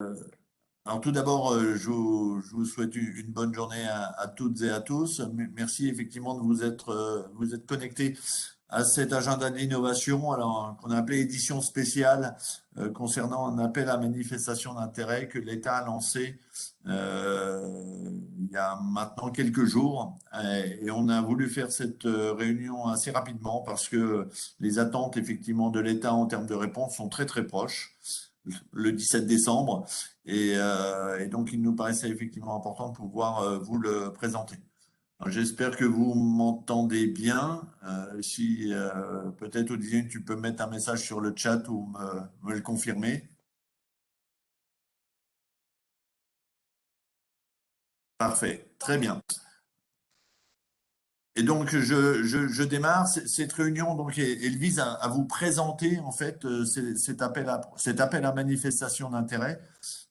Alors tout d'abord, je vous souhaite une bonne journée à toutes et à tous. Merci effectivement de vous être connectés à cet agenda de l'innovation, alors qu'on a appelé édition spéciale concernant un appel à manifestation d'intérêt que l'État a lancé il y a maintenant quelques jours. Et on a voulu faire cette réunion assez rapidement parce que les attentes effectivement de l'État en termes de réponse sont très très proches le 17 décembre. Et donc, il nous paraissait effectivement important de pouvoir vous le présenter. Alors, j'espère que vous m'entendez bien. Si peut-être, Olivier, tu peux mettre un message sur le chat ou me le confirmer. Parfait, très bien. Et donc, je démarre. Cette réunion, donc, elle vise à vous présenter, en fait, cet appel à manifestation d'intérêt,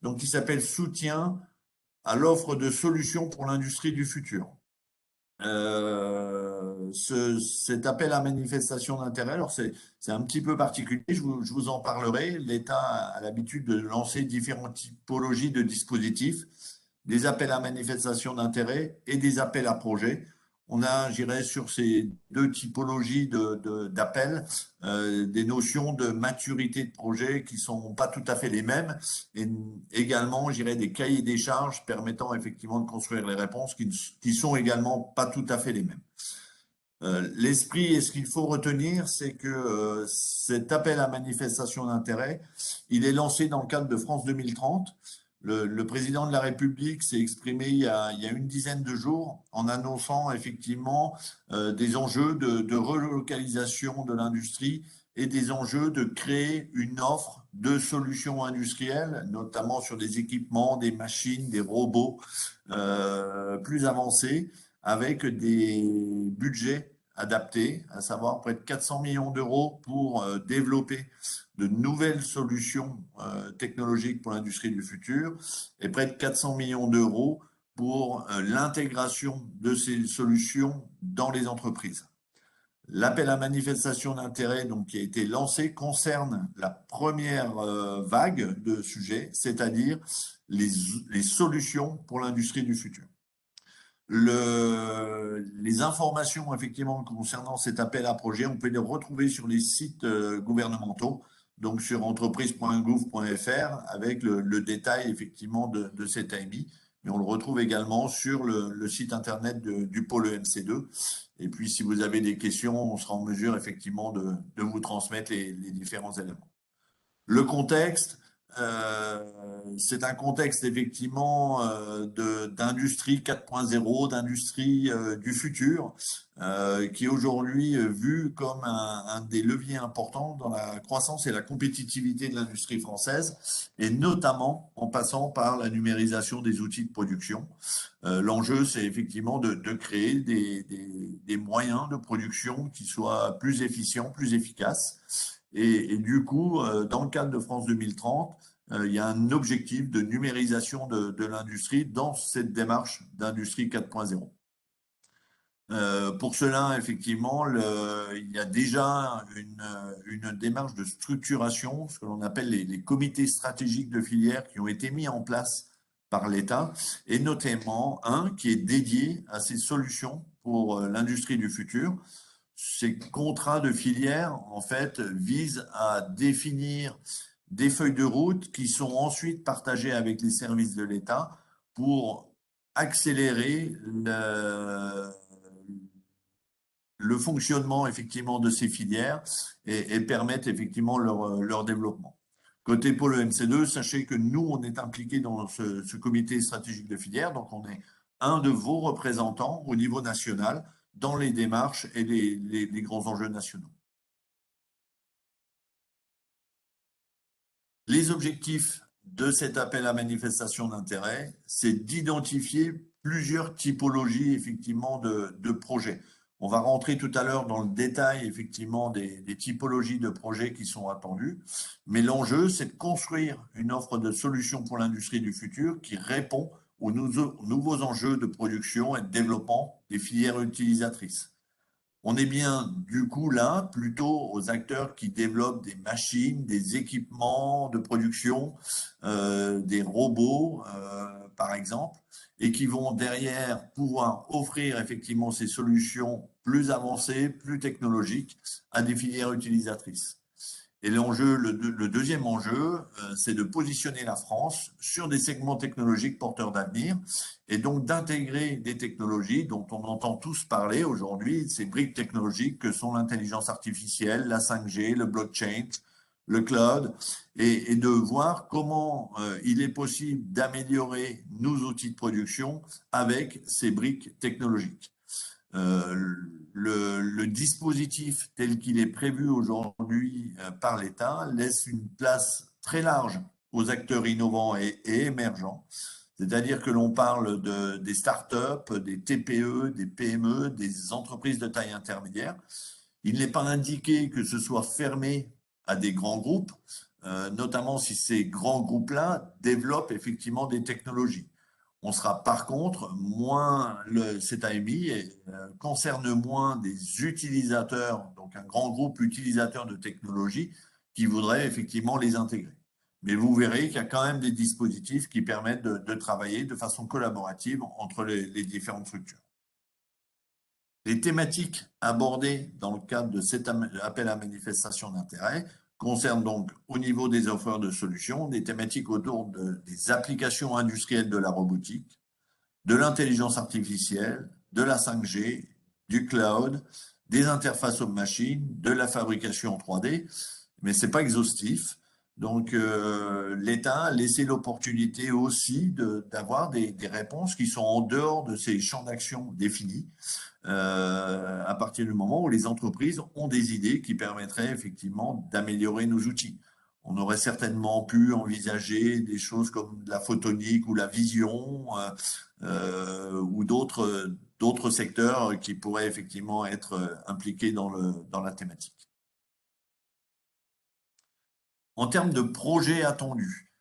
donc, qui s'appelle Soutien à l'offre de solutions pour l'industrie du futur. Cet appel à manifestation d'intérêt, alors c'est un petit peu particulier, je vous en parlerai. L'État a l'habitude de lancer différentes typologies de dispositifs, des appels à manifestation d'intérêt et des appels à projets. On a, j'irais, sur ces deux typologies d'appels, des notions de maturité de projet qui sont pas tout à fait les mêmes, et également, j'irais, des cahiers des charges permettant effectivement de construire les réponses qui sont également pas tout à fait les mêmes. L'esprit et ce qu'il faut retenir, c'est que cet appel à manifestation d'intérêt, il est lancé dans le cadre de France 2030. Le président de la République s'est exprimé il y a une dizaine de jours en annonçant effectivement des enjeux de relocalisation de l'industrie et des enjeux de créer une offre de solutions industrielles, notamment sur des équipements, des machines, des robots plus avancés, avec des budgets adaptés, à savoir près de 400 millions d'euros pour développer de nouvelles solutions technologiques pour l'industrie du futur et près de 400 millions d'euros pour l'intégration de ces solutions dans les entreprises. L'appel à manifestation d'intérêt donc, qui a été lancé concerne la première vague de sujets, c'est-à-dire les solutions pour l'industrie du futur. Les informations effectivement concernant cet appel à projet, on peut les retrouver sur les sites gouvernementaux, donc sur entreprise.gouv.fr avec le détail effectivement de cet AMI. Mais on le retrouve également sur le site internet du pôle EMC2. Et puis, si vous avez des questions, on sera en mesure effectivement de vous transmettre les différents éléments. Le contexte, euh, c'est un contexte effectivement d'industrie 4.0, d'industrie du futur, qui est aujourd'hui vu comme un des leviers importants dans la croissance et la compétitivité de l'industrie française, et notamment en passant par la numérisation des outils de production. L'enjeu, c'est effectivement de créer des moyens de production qui soient plus efficients, plus efficaces. Et du coup, dans le cadre de France 2030, il y a un objectif de numérisation de l'industrie dans cette démarche d'industrie 4.0. Pour cela, effectivement, il y a déjà une démarche de structuration, ce que l'on appelle les comités stratégiques de filière qui ont été mis en place par l'État, et notamment un qui est dédié à ces solutions pour l'industrie du futur. Ces contrats de filière, en fait, visent à définir des feuilles de route qui sont ensuite partagées avec les services de l'État pour accélérer le fonctionnement effectivement de ces filières et permettre effectivement leur développement. Côté pôle EMC2, sachez que nous, on est impliqué dans ce comité stratégique de filière, donc on est un de vos représentants au niveau national dans les démarches et les grands enjeux nationaux. Les objectifs de cet appel à manifestation d'intérêt, c'est d'identifier plusieurs typologies effectivement de projets. On va rentrer tout à l'heure dans le détail effectivement des typologies de projets qui sont attendus, mais l'enjeu, c'est de construire une offre de solutions pour l'industrie du futur qui répond aux nouveaux enjeux de production et de développement des filières utilisatrices. On est bien du coup là plutôt aux acteurs qui développent des machines, des équipements de production, des robots par exemple, et qui vont derrière pouvoir offrir effectivement ces solutions plus avancées, plus technologiques à des filières utilisatrices. Et l'enjeu, le deuxième enjeu, c'est de positionner la France sur des segments technologiques porteurs d'avenir et donc d'intégrer des technologies dont on entend tous parler aujourd'hui, ces briques technologiques que sont l'intelligence artificielle, la 5G, le blockchain, le cloud, et de voir comment il est possible d'améliorer nos outils de production avec ces briques technologiques. Le dispositif tel qu'il est prévu aujourd'hui par l'État laisse une place très large aux acteurs innovants et émergents. C'est-à-dire que l'on parle des startups, des TPE, des PME, des entreprises de taille intermédiaire. Il n'est pas indiqué que ce soit fermé à des grands groupes, notamment si ces grands groupes-là développent effectivement des technologies. On sera par contre moins, cet AMI concerne moins des utilisateurs, donc un grand groupe utilisateur de technologies qui voudrait effectivement les intégrer. Mais vous verrez qu'il y a quand même des dispositifs qui permettent de travailler de façon collaborative entre les différentes structures. Les thématiques abordées dans le cadre de cet appel à manifestation d'intérêt concernent donc au niveau des offreurs de solutions des thématiques autour des applications industrielles de la robotique, de l'intelligence artificielle, de la 5G, du cloud, des interfaces homme-machine, de la fabrication en 3D, mais ce n'est pas exhaustif. Donc, l'État a laissé l'opportunité aussi d'avoir des réponses qui sont en dehors de ces champs d'action définis, à partir du moment où les entreprises ont des idées qui permettraient effectivement d'améliorer nos outils. On aurait certainement pu envisager des choses comme la photonique ou la vision ou d'autres secteurs qui pourraient effectivement être impliqués dans la thématique. En termes de projets attendus,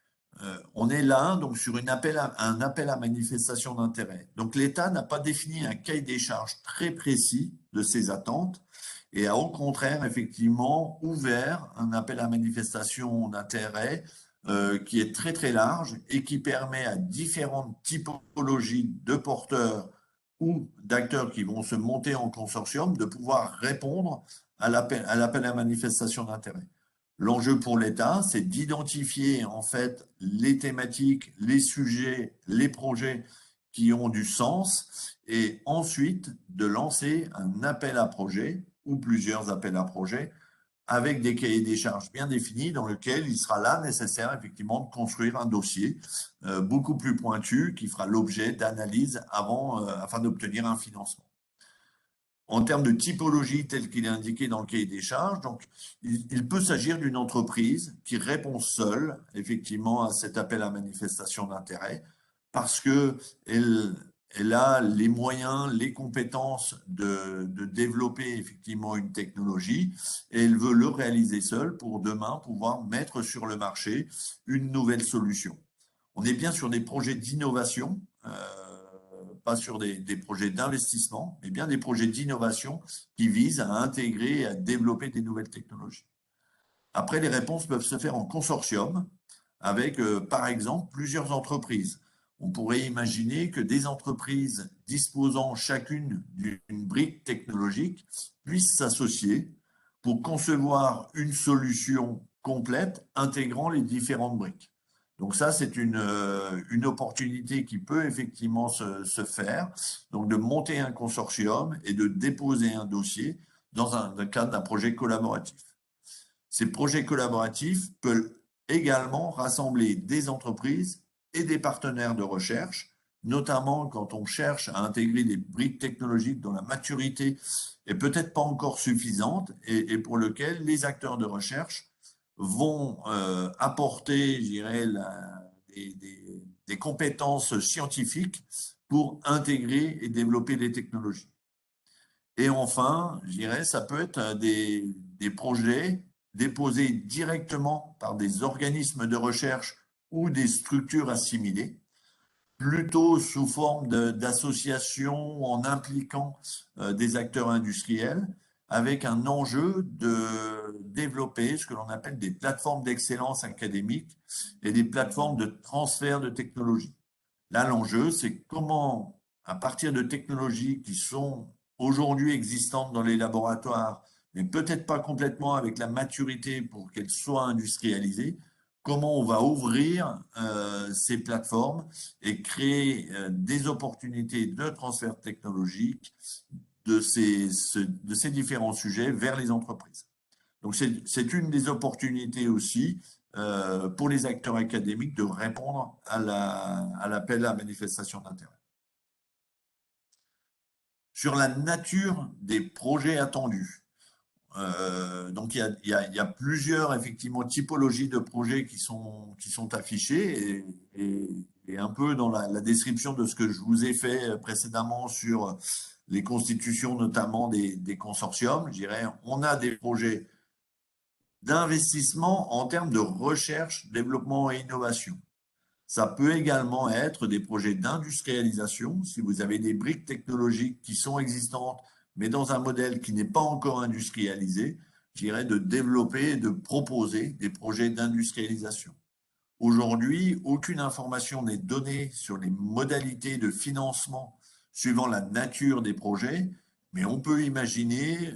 on est là donc sur un appel à manifestation d'intérêt. Donc l'État n'a pas défini un cahier des charges très précis de ses attentes et a au contraire effectivement ouvert un appel à manifestation d'intérêt qui est très très large et qui permet à différentes typologies de porteurs ou d'acteurs qui vont se monter en consortium de pouvoir répondre à l'appel à manifestation d'intérêt. L'enjeu pour l'État, c'est d'identifier en fait les thématiques, les sujets, les projets qui ont du sens et ensuite de lancer un appel à projet ou plusieurs appels à projet avec des cahiers des charges bien définis dans lequel il sera là nécessaire effectivement de construire un dossier beaucoup plus pointu qui fera l'objet d'analyses afin d'obtenir un financement. En termes de typologie tel qu'il est indiqué dans le cahier des charges, donc il peut s'agir d'une entreprise qui répond seule effectivement à cet appel à manifestation d'intérêt parce qu'elle a les moyens, les compétences de développer effectivement une technologie et elle veut le réaliser seule pour demain pouvoir mettre sur le marché une nouvelle solution. On est bien sur des projets d'innovation, pas sur des projets d'investissement, mais bien des projets d'innovation qui visent à intégrer et à développer des nouvelles technologies. Après, les réponses peuvent se faire en consortium avec, par exemple, plusieurs entreprises. On pourrait imaginer que des entreprises disposant chacune d'une brique technologique puissent s'associer pour concevoir une solution complète intégrant les différentes briques. Donc ça, c'est une opportunité qui peut effectivement se faire, donc de monter un consortium et de déposer un dossier dans le cadre d'un projet collaboratif. Ces projets collaboratifs peuvent également rassembler des entreprises et des partenaires de recherche, notamment quand on cherche à intégrer des briques technologiques dont la maturité est peut-être pas encore suffisante et pour lequel les acteurs de recherche vont apporter, je dirais, des compétences scientifiques pour intégrer et développer des technologies. Et enfin, je dirais, ça peut être des projets déposés directement par des organismes de recherche ou des structures assimilées plutôt sous forme d'association en impliquant des acteurs industriels, avec un enjeu de développer ce que l'on appelle des plateformes d'excellence académique et des plateformes de transfert de technologie. Là, l'enjeu, c'est comment, à partir de technologies qui sont aujourd'hui existantes dans les laboratoires, mais peut-être pas complètement avec la maturité pour qu'elles soient industrialisées, comment on va ouvrir ces plateformes et créer des opportunités de transfert technologique de ces différents sujets vers les entreprises. Donc, c'est une des opportunités aussi pour les acteurs académiques de répondre à l'appel à manifestation d'intérêt. Sur la nature des projets attendus, donc il y a plusieurs effectivement typologies de projets qui sont affichées et un peu dans la description de ce que je vous ai fait précédemment sur les constitutions notamment des consortiums, je dirais, on a des projets d'investissement en termes de recherche, développement et innovation. Ça peut également être des projets d'industrialisation, si vous avez des briques technologiques qui sont existantes, mais dans un modèle qui n'est pas encore industrialisé, je dirais de développer et de proposer des projets d'industrialisation. Aujourd'hui, aucune information n'est donnée sur les modalités de financement suivant la nature des projets, mais on peut imaginer,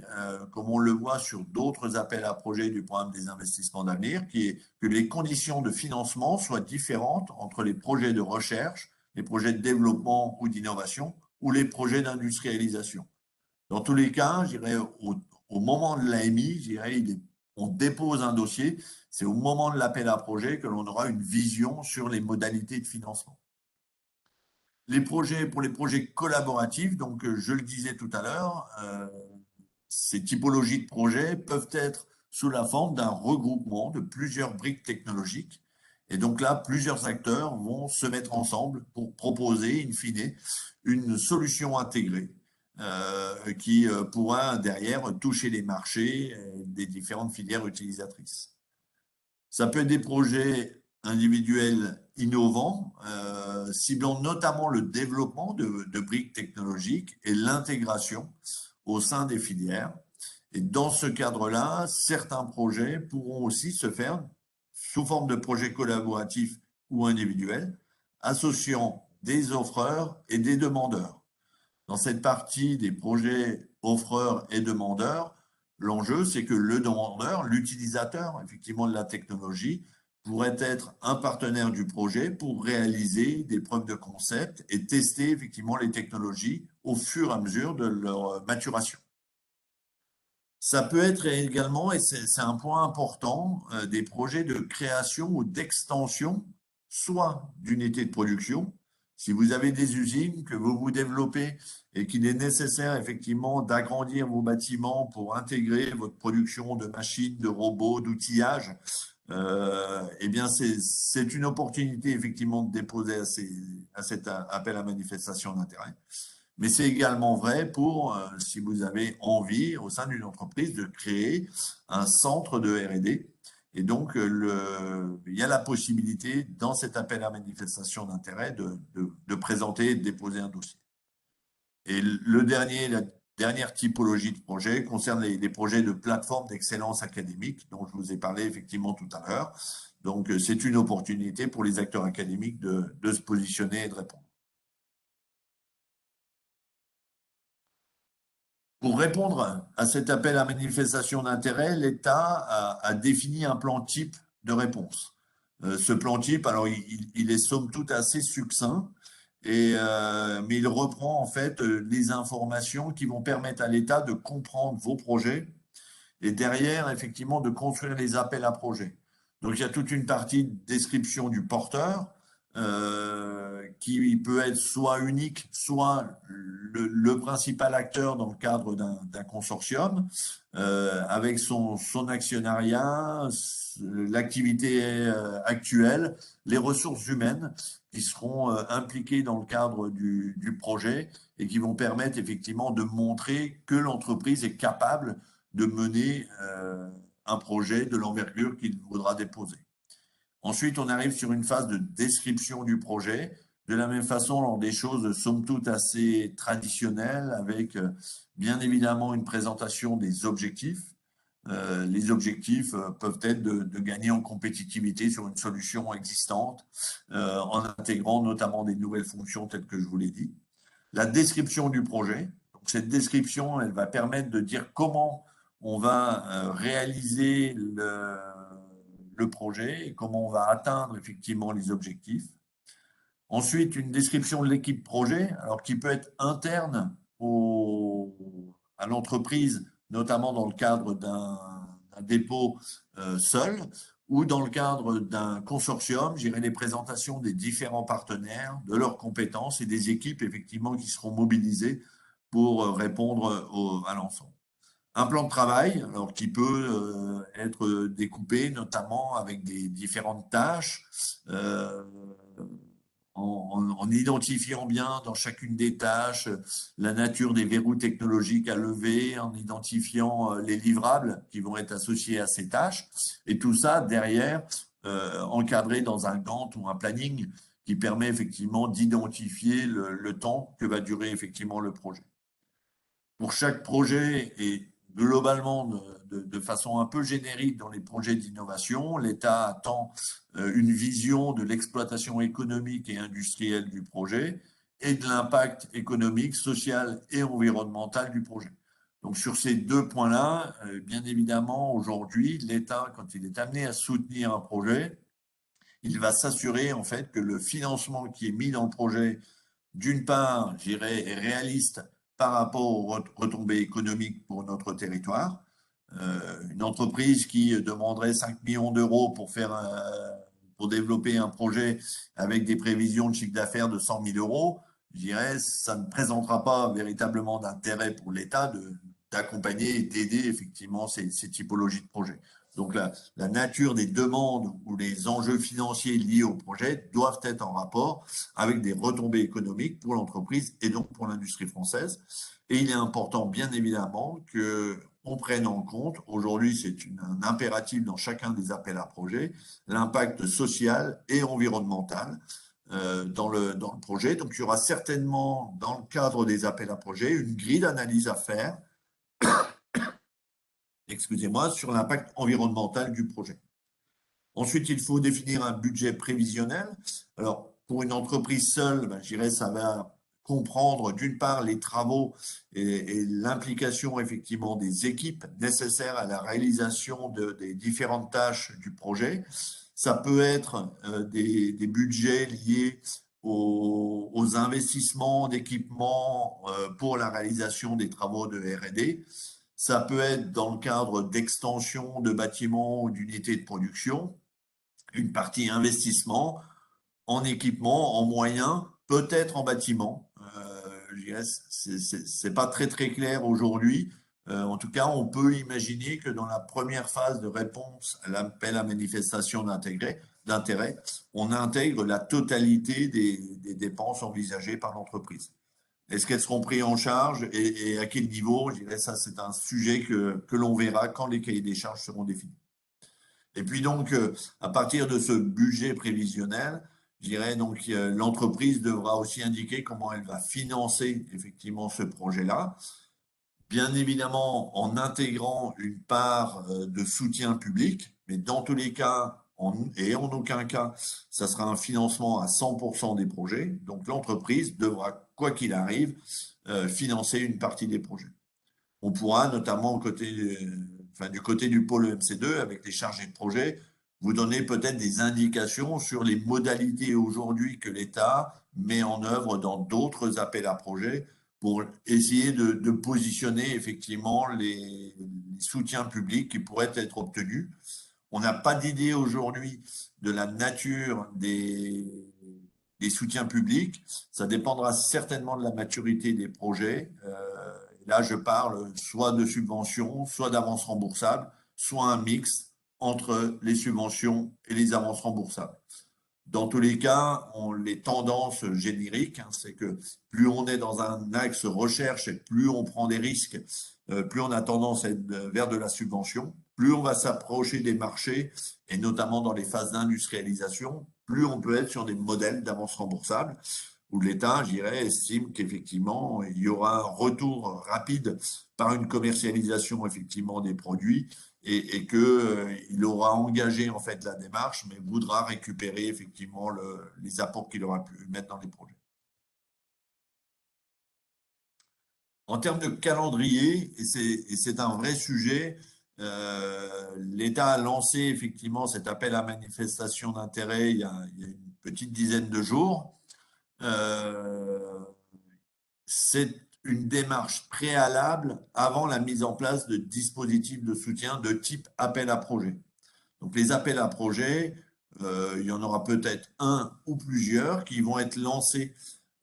comme on le voit sur d'autres appels à projets du programme des investissements d'avenir, que les conditions de financement soient différentes entre les projets de recherche, les projets de développement ou d'innovation ou les projets d'industrialisation. Dans tous les cas, je dirais, au moment de l'AMI, je dirais, on dépose un dossier. C'est au moment de l'appel à projet que l'on aura une vision sur les modalités de financement. Pour les projets collaboratifs, donc je le disais tout à l'heure, ces typologies de projets peuvent être sous la forme d'un regroupement de plusieurs briques technologiques. Et donc là, plusieurs acteurs vont se mettre ensemble pour proposer, in fine, une solution intégrée qui pourra derrière toucher les marchés des différentes filières utilisatrices. Ça peut être des projets individuels innovants, ciblant notamment le développement de briques technologiques et l'intégration au sein des filières. Et dans ce cadre-là, certains projets pourront aussi se faire sous forme de projets collaboratifs ou individuels, associant des offreurs et des demandeurs. Dans cette partie des projets offreurs et demandeurs, l'enjeu, c'est que le demandeur, l'utilisateur, effectivement, de la technologie, pourrait être un partenaire du projet pour réaliser des preuves de concept et tester, effectivement, les technologies au fur et à mesure de leur maturation. Ça peut être également, et c'est un point important, des projets de création ou d'extension, soit d'unités de production. Si vous avez des usines que vous développez et qu'il est nécessaire effectivement d'agrandir vos bâtiments pour intégrer votre production de machines, de robots, d'outillage, eh bien c'est une opportunité effectivement de déposer à cet appel à manifestation d'intérêt. Mais c'est également vrai pour, si vous avez envie, au sein d'une entreprise, de créer un centre de R&D. Et donc, il y a la possibilité, dans cet appel à manifestation d'intérêt, de présenter et de déposer un dossier. Et la dernière typologie de projet concerne les projets de plateforme d'excellence académique, dont je vous ai parlé effectivement tout à l'heure. Donc, c'est une opportunité pour les acteurs académiques de se positionner et de répondre. Pour répondre à cet appel à manifestation d'intérêt, l'État a défini un plan type de réponse. Ce plan type, alors il est somme toute assez succinct, mais il reprend en fait les informations qui vont permettre à l'État de comprendre vos projets et derrière, effectivement, de construire les appels à projets. Donc, il y a toute une partie de description du porteur qui peut être soit unique, soit le principal acteur dans le cadre d'un consortium, avec son actionnariat, l'activité actuelle, les ressources humaines qui seront impliquées dans le cadre du projet et qui vont permettre effectivement de montrer que l'entreprise est capable de mener un projet de l'envergure qu'il voudra déposer. Ensuite, on arrive sur une phase de description du projet, de la même façon dans des choses somme toute assez traditionnelles, avec bien évidemment une présentation des objectifs. Les objectifs peuvent être de gagner en compétitivité sur une solution existante, en intégrant notamment des nouvelles fonctions telles que je vous l'ai dit. La description du projet. Donc, cette description, elle va permettre de dire comment on va réaliser le projet et comment on va atteindre effectivement les objectifs. Ensuite, une description de l'équipe projet, alors qui peut être interne à l'entreprise, notamment dans le cadre d'un dépôt seul, ou dans le cadre d'un consortium, j'irai les présentations des différents partenaires, de leurs compétences et des équipes effectivement qui seront mobilisées pour répondre à l'ensemble. Un plan de travail, alors qui peut être découpé notamment avec des différentes tâches, en identifiant bien dans chacune des tâches la nature des verrous technologiques à lever, en identifiant les livrables qui vont être associés à ces tâches, et tout ça derrière encadré dans un Gantt ou un planning qui permet effectivement d'identifier le temps que va durer effectivement le projet. Pour chaque projet et globalement de façon un peu générique dans les projets d'innovation, l'État attend une vision de l'exploitation économique et industrielle du projet et de l'impact économique, social et environnemental du projet. Donc sur ces deux points-là, bien évidemment, aujourd'hui, l'État, quand il est amené à soutenir un projet, il va s'assurer en fait que le financement qui est mis dans le projet, d'une part, je dirais, est réaliste par rapport aux retombées économiques pour notre territoire. Une entreprise qui demanderait 5 millions d'euros pour développer un projet avec des prévisions de chiffre d'affaires de 100 000 euros, je dirais, ça ne présentera pas véritablement d'intérêt pour l'État d'accompagner et d'aider effectivement ces typologies de projets. Donc la nature des demandes ou les enjeux financiers liés au projet doivent être en rapport avec des retombées économiques pour l'entreprise et donc pour l'industrie française. Et il est important, bien évidemment, qu'on prenne en compte, aujourd'hui c'est un impératif dans chacun des appels à projets, l'impact social et environnemental dans le projet. Donc il y aura certainement, dans le cadre des appels à projets, une grille d'analyse à faire, excusez-moi, sur l'impact environnemental du projet. Ensuite, il faut définir un budget prévisionnel. Alors, pour une entreprise seule, je dirais ça va comprendre d'une part les travaux et l'implication effectivement des équipes nécessaires à la réalisation des différentes tâches du projet. Ça peut être des budgets liés aux investissements d'équipement pour la réalisation des travaux de R&D. Ça peut être dans le cadre d'extension de bâtiments ou d'unités de production, une partie investissement en équipement, en moyens, peut-être en bâtiment. C'est pas très très clair aujourd'hui. En tout cas, on peut imaginer que dans la première phase de réponse à l'appel à manifestation d'intérêt, on intègre la totalité des dépenses envisagées par l'entreprise. Est-ce qu'elles seront prises en charge et à quel niveau? Je dirais ça, c'est un sujet que l'on verra quand les cahiers des charges seront définis. Et puis donc, à partir de ce budget prévisionnel, je dirais donc l'entreprise devra aussi indiquer comment elle va financer effectivement ce projet-là, bien évidemment en intégrant une part de soutien public, mais dans tous les cas, et en aucun cas, ça sera un financement à 100% des projets. Donc l'entreprise devra, quoi qu'il arrive, financer une partie des projets. On pourra notamment du côté du pôle EMC2, avec les chargés de projet, vous donner peut-être des indications sur les modalités aujourd'hui que l'État met en œuvre dans d'autres appels à projets pour essayer de positionner effectivement les soutiens publics qui pourraient être obtenus. On n'a pas d'idée aujourd'hui de la nature des soutiens publics. Ça dépendra certainement de la maturité des projets. Là, je parle soit de subventions, soit d'avances remboursables, soit un mix entre les subventions et les avances remboursables. Dans tous les cas, les tendances génériques, c'est que plus on est dans un axe recherche et plus on prend des risques, plus on a tendance à être vers de la subvention, plus on va s'approcher des marchés, et notamment dans les phases d'industrialisation, plus on peut être sur des modèles d'avance remboursable où l'État, je dirais, estime qu'effectivement, il y aura un retour rapide par une commercialisation effectivement des produits et que il aura engagé en fait la démarche, mais voudra récupérer effectivement les apports qu'il aura pu mettre dans les projets. En termes de calendrier, et c'est un vrai sujet, l'État a lancé effectivement cet appel à manifestation d'intérêt il y a une petite dizaine de jours. Euh, c'est une démarche préalable avant la mise en place de dispositifs de soutien de type appel à projet. Donc les appels à projet, il y en aura peut-être un ou plusieurs qui vont être lancés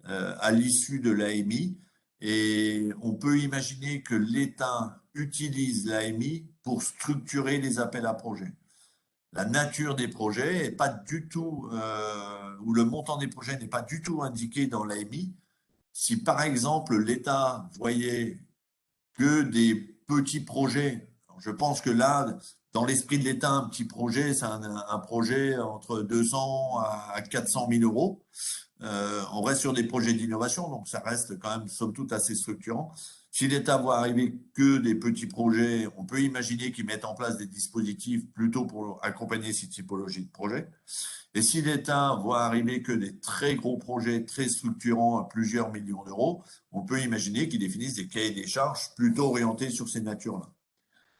à l'issue de l'AMI. Et on peut imaginer que l'État utilise l'AMI pour structurer les appels à projets. La nature des projets est pas du tout, ou le montant des projets n'est pas du tout indiqué dans l'AMI. Si par exemple l'État voyait que des petits projets, je pense que là, dans l'esprit de l'État, un petit projet, c'est un projet entre 200 à 400 000 euros. On reste sur des projets d'innovation, donc ça reste quand même, somme toute, assez structurant. Si l'État voit arriver que des petits projets, on peut imaginer qu'ils mettent en place des dispositifs plutôt pour accompagner ces typologies de projets. Et si l'État voit arriver que des très gros projets, très structurants à plusieurs millions d'euros, on peut imaginer qu'ils définissent des cahiers des charges plutôt orientés sur ces natures-là.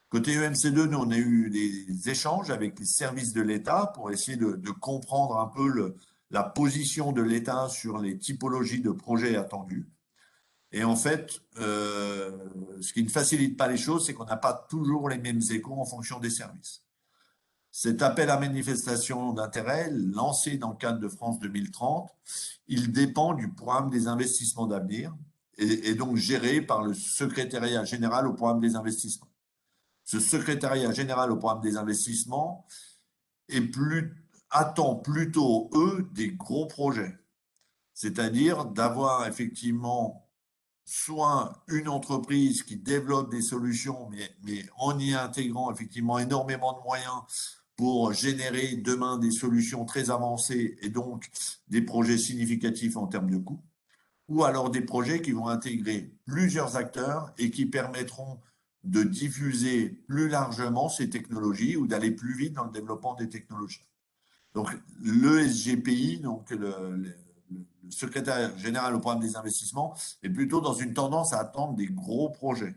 Côté EMC2, nous, on a eu des échanges avec les services de l'État pour essayer de comprendre un peu la position de l'État sur les typologies de projets attendus. Et en fait, ce qui ne facilite pas les choses, c'est qu'on n'a pas toujours les mêmes échos en fonction des services. Cet appel à manifestation d'intérêt, lancé dans le cadre de France 2030, il dépend du programme des investissements d'avenir et donc géré par le secrétariat général au programme des investissements. Ce secrétariat général au programme des investissements attend plutôt, eux, des gros projets. C'est-à-dire d'avoir effectivement soit une entreprise qui développe des solutions, mais en y intégrant effectivement énormément de moyens pour générer demain des solutions très avancées et donc des projets significatifs en termes de coûts, ou alors des projets qui vont intégrer plusieurs acteurs et qui permettront de diffuser plus largement ces technologies ou d'aller plus vite dans le développement des technologies. Donc le SGPI, donc le secrétaire général au programme des investissements, est plutôt dans une tendance à attendre des gros projets.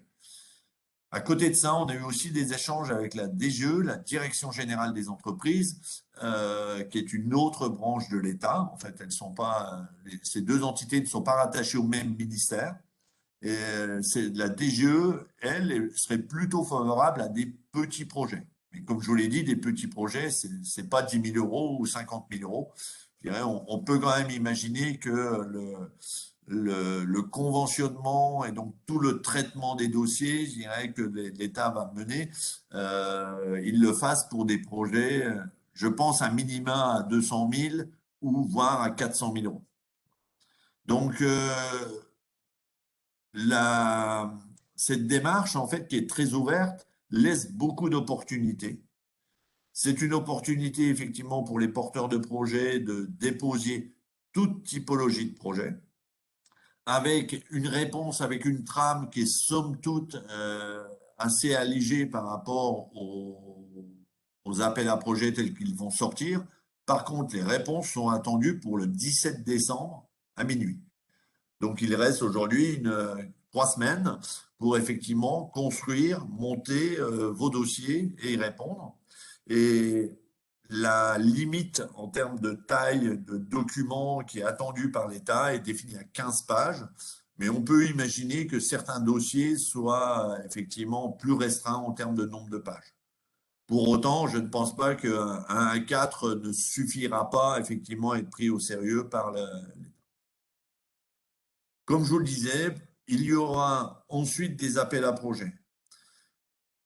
À côté de ça, on a eu aussi des échanges avec la DGE, la Direction générale des entreprises, qui est une autre branche de l'État. En fait, elles sont pas, ces deux entités ne sont pas rattachées au même ministère. Et la DGE, elle, serait plutôt favorable à des petits projets. Mais comme je vous l'ai dit, des petits projets, c'est pas 10 000 euros ou 50 000 euros. Je dirais, on peut quand même imaginer que le conventionnement et donc tout le traitement des dossiers, je dirais que l'État va mener, il le fasse pour des projets, je pense, un minima à 200 000 ou voire à 400 000 euros. Donc, cette démarche, en fait, qui est très ouverte, laisse beaucoup d'opportunités. C'est une opportunité, effectivement, pour les porteurs de projets de déposer toute typologie de projet, avec une réponse, avec une trame qui est somme toute assez allégée par rapport aux appels à projets tels qu'ils vont sortir. Par contre, les réponses sont attendues pour le 17 décembre à minuit. Donc, il reste aujourd'hui 3 semaines pour effectivement construire, monter vos dossiers et y répondre. Et la limite en termes de taille de document qui est attendue par l'État est définie à 15 pages, mais on peut imaginer que certains dossiers soient effectivement plus restreints en termes de nombre de pages. Pour autant, je ne pense pas qu'un A4 ne suffira pas effectivement à être pris au sérieux par l'État. Comme je vous le disais, il y aura ensuite des appels à projets.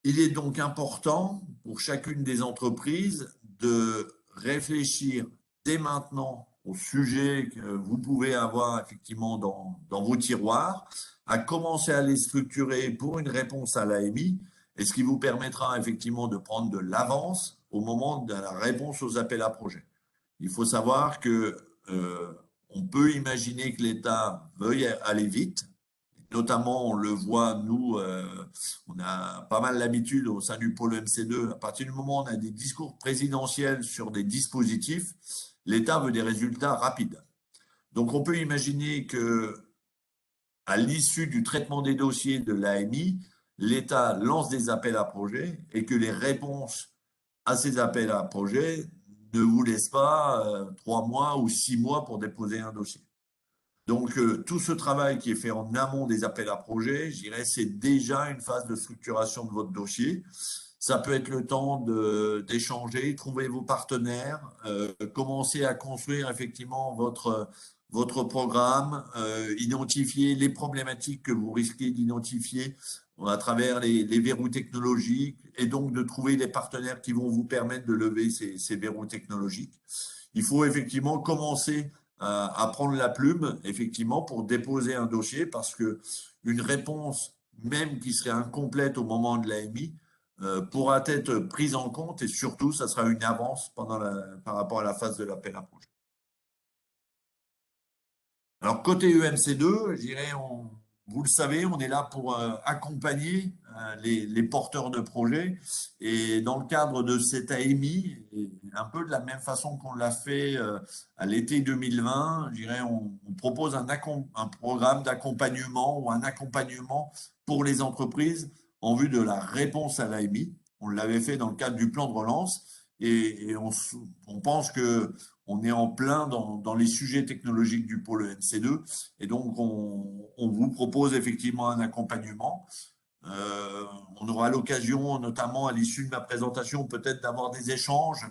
Il est donc important pour chacune des entreprises de réfléchir dès maintenant au sujet que vous pouvez avoir effectivement dans vos tiroirs, à commencer à les structurer pour une réponse à l'AMI, et ce qui vous permettra effectivement de prendre de l'avance au moment de la réponse aux appels à projets. Il faut savoir que on peut imaginer que l'État veuille aller vite. Notamment, on le voit, nous, on a pas mal l'habitude au sein du pôle MC2, à partir du moment où on a des discours présidentiels sur des dispositifs, l'État veut des résultats rapides. Donc, on peut imaginer que à l'issue du traitement des dossiers de l'AMI, l'État lance des appels à projets et que les réponses à ces appels à projets ne vous laissent pas 3 mois ou 6 mois pour déposer un dossier. Donc, tout ce travail qui est fait en amont des appels à projets, je dirais, c'est déjà une phase de structuration de votre dossier. Ça peut être le temps d'échanger, trouver vos partenaires, commencer à construire effectivement votre programme, identifier les problématiques que vous risquez d'identifier à travers les verrous technologiques et donc de trouver des partenaires qui vont vous permettre de lever ces verrous technologiques. Il faut effectivement commencer à prendre la plume, effectivement, pour déposer un dossier parce que une réponse, même qui serait incomplète au moment de l'AMI, pourra être prise en compte et surtout, ça sera une avance par rapport à la phase de l'appel à projet. Alors, côté EMC2, je dirais, vous le savez, on est là pour accompagner les porteurs de projets. Et dans le cadre de cette AMI, et un peu de la même façon qu'on l'a fait à l'été 2020, je dirais, on propose un programme d'accompagnement ou un accompagnement pour les entreprises en vue de la réponse à l'AMI. On l'avait fait dans le cadre du plan de relance et on pense que on est en plein dans les sujets technologiques du pôle NC2 et donc on vous propose effectivement un accompagnement. On aura l'occasion, notamment à l'issue de ma présentation, peut-être d'avoir des échanges,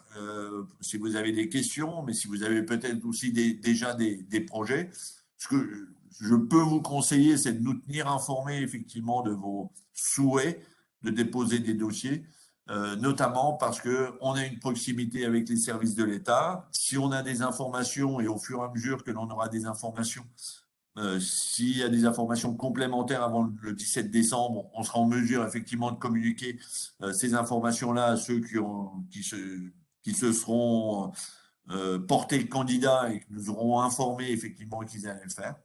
si vous avez des questions, mais si vous avez peut-être aussi déjà des projets. Ce que je peux vous conseiller, c'est de nous tenir informés effectivement de vos souhaits de déposer des dossiers, notamment parce qu'on a une proximité avec les services de l'État. Si on a des informations et au fur et à mesure que l'on aura des informations, s'il y a des informations complémentaires avant le 17 décembre, on sera en mesure effectivement de communiquer ces informations-là à ceux qui se seront portés candidats et qui nous auront informés effectivement qu'ils allaient le faire.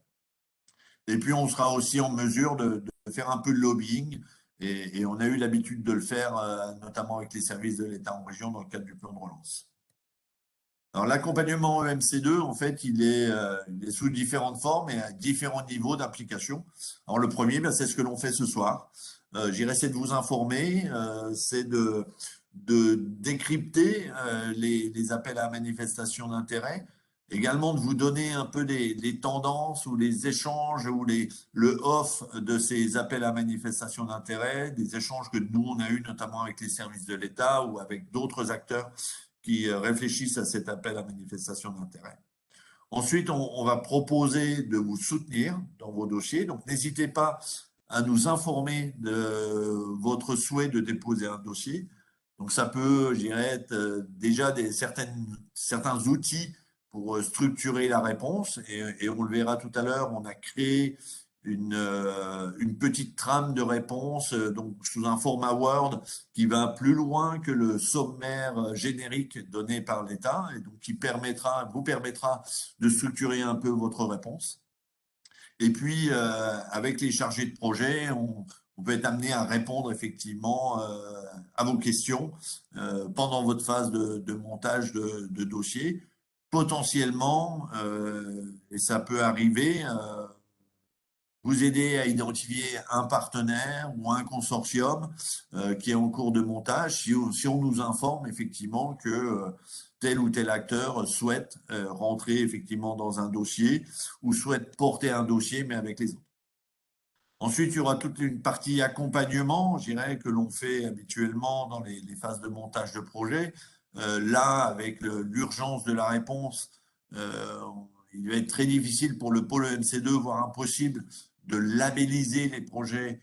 Et puis on sera aussi en mesure de faire un peu de lobbying et on a eu l'habitude de le faire notamment avec les services de l'État en région dans le cadre du plan de relance. Alors, l'accompagnement EMC2, en fait, il est sous différentes formes et à différents niveaux d'application. Alors, le premier, ben, c'est ce que l'on fait ce soir. J'irai essayer de vous informer, c'est de décrypter les appels à manifestation d'intérêt, également de vous donner un peu les tendances ou les échanges ou le off de ces appels à manifestation d'intérêt, des échanges que nous, on a eu notamment avec les services de l'État ou avec d'autres acteurs qui réfléchissent à cet appel à manifestation d'intérêt. Ensuite, on va proposer de vous soutenir dans vos dossiers. Donc, n'hésitez pas à nous informer de votre souhait de déposer un dossier. Donc, ça peut, je dirais, être déjà certains outils pour structurer la réponse. Et on le verra tout à l'heure, on a créé une petite trame de réponse donc sous un format Word qui va plus loin que le sommaire générique donné par l'État et donc qui vous permettra de structurer un peu votre réponse. Et puis, avec les chargés de projet, on peut être amené à répondre effectivement à vos questions pendant votre phase de montage de dossier. Potentiellement, et ça peut arriver, vous aider à identifier un partenaire ou un consortium qui est en cours de montage si on nous informe effectivement que tel ou tel acteur souhaite rentrer effectivement dans un dossier ou souhaite porter un dossier mais avec les autres. Ensuite, il y aura toute une partie accompagnement, je dirais, que l'on fait habituellement dans les phases de montage de projet. Là, avec l'urgence de la réponse, il va être très difficile pour le pôle EMC2, voire impossible, de labelliser les projets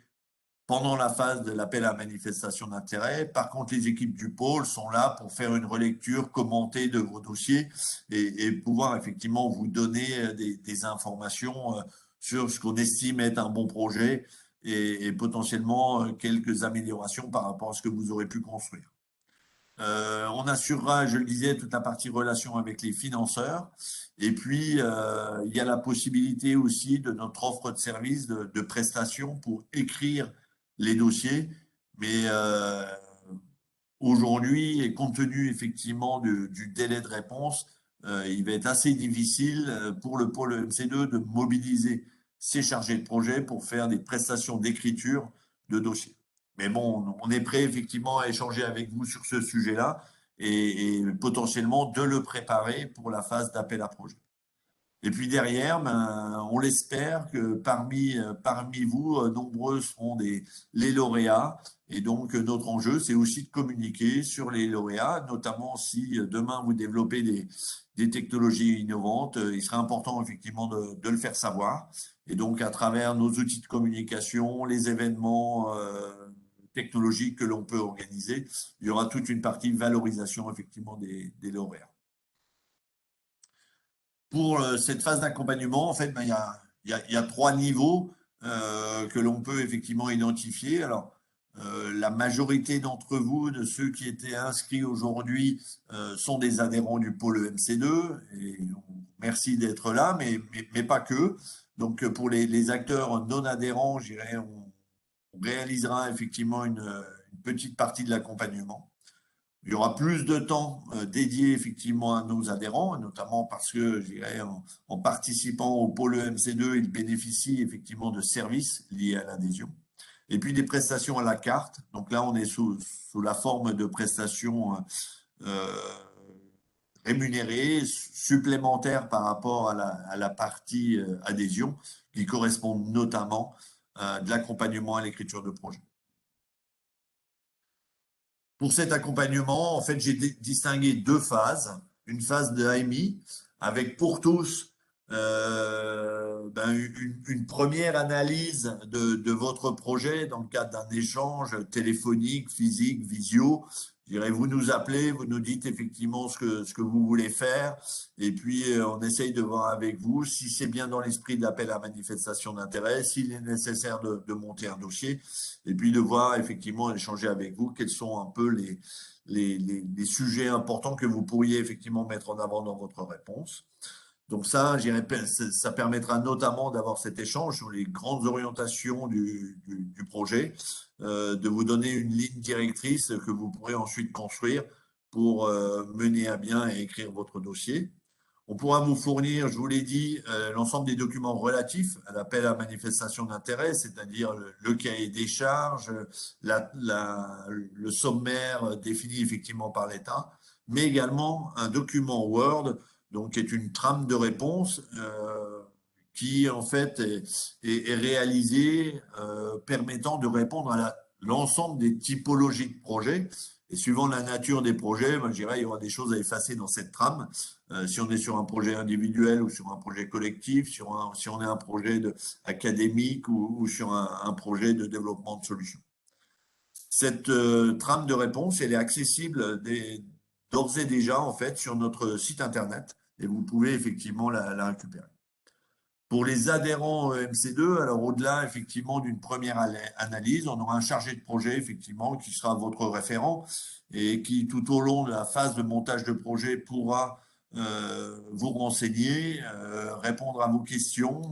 pendant la phase de l'appel à manifestation d'intérêt. Par contre, les équipes du pôle sont là pour faire une relecture commentée de vos dossiers et pouvoir effectivement vous donner des informations sur ce qu'on estime être un bon projet et potentiellement quelques améliorations par rapport à ce que vous aurez pu construire. On assurera, je le disais, toute la partie relation avec les financeurs. Et puis, il y a la possibilité aussi de notre offre de service de prestation pour écrire les dossiers. Mais aujourd'hui, et compte tenu effectivement du délai de réponse, il va être assez difficile pour le pôle MC2 de mobiliser ses chargés de projet pour faire des prestations d'écriture de dossiers. Mais bon, on est prêt effectivement à échanger avec vous sur ce sujet-là et potentiellement de le préparer pour la phase d'appel à projet. Et puis derrière, ben, on l'espère que parmi vous, nombreux seront les lauréats. Et donc, notre enjeu, c'est aussi de communiquer sur les lauréats, notamment si demain vous développez des technologies innovantes, il serait important effectivement de le faire savoir. Et donc, à travers nos outils de communication, les événements technologiques que l'on peut organiser, il y aura toute une partie valorisation effectivement des lauréats. Pour cette phase d'accompagnement, en fait, ben, il y a trois niveaux que l'on peut effectivement identifier. Alors, la majorité d'entre vous, de ceux qui étaient inscrits aujourd'hui, sont des adhérents du pôle MC2. Et merci d'être là, mais pas que. Donc, pour les acteurs non adhérents, je dirais, on réalisera effectivement une petite partie de l'accompagnement. Il y aura plus de temps dédié effectivement à nos adhérents, notamment parce que, je dirais, en participant au pôle MC2, ils bénéficient effectivement de services liés à l'adhésion. Et puis des prestations à la carte. Donc là, on est sous la forme de prestations euh, rémunérées, supplémentaires par rapport à la partie adhésion, qui correspondent notamment de l'accompagnement à l'écriture de projet. Pour cet accompagnement, en fait, j'ai distingué deux phases. Une phase de AMI avec pour tous ben, une première analyse de votre projet dans le cadre d'un échange téléphonique, physique, visio. Je dirais, vous nous appelez, vous nous dites effectivement ce que vous voulez faire, et puis on essaye de voir avec vous si c'est bien dans l'esprit de l'appel à manifestation d'intérêt, s'il est nécessaire de monter un dossier, et puis de voir effectivement, échanger avec vous quels sont un peu les sujets importants que vous pourriez effectivement mettre en avant dans votre réponse. Donc ça, ça permettra notamment d'avoir cet échange sur les grandes orientations du projet, de vous donner une ligne directrice que vous pourrez ensuite construire pour mener à bien et écrire votre dossier. On pourra vous fournir, je vous l'ai dit, l'ensemble des documents relatifs à l'appel à manifestation d'intérêt, c'est-à-dire le cahier des charges, le sommaire défini effectivement par l'État, mais également un document Word, donc qui est une trame de réponse qui en fait est réalisée permettant de répondre à l'ensemble des typologies de projets. Et suivant la nature des projets, moi, je dirais, il y aura des choses à effacer dans cette trame. Si on est sur un projet individuel ou sur un projet collectif, si on est un projet académique ou sur un projet de développement de solutions. Cette trame de réponse, elle est accessible d'ores et déjà en fait sur notre site internet et vous pouvez effectivement la récupérer. Pour les adhérents MC2, alors au-delà effectivement d'une première analyse, on aura un chargé de projet effectivement qui sera votre référent et qui tout au long de la phase de montage de projet pourra vous renseigner, répondre à vos questions,